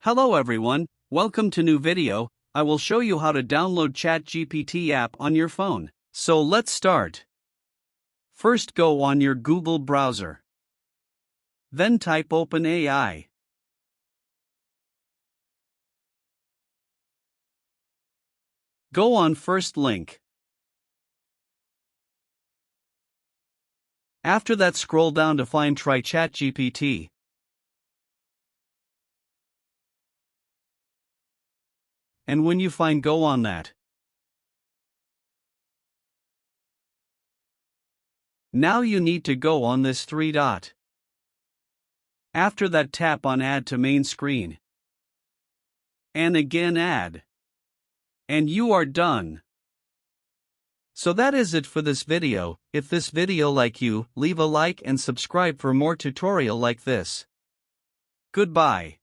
Hello everyone, welcome to new video. I will show you how to download ChatGPT app on your phone. So let's start. First go on your Google browser. Then type OpenAI. Go on first link. After that scroll down to find Try ChatGPT. And when you find go on that. Now you need to go on this 3 dot. After that tap on add to main screen. And again add. And you are done. So that is it for this video. If this video like you, leave a like and subscribe for more tutorial like this. Goodbye.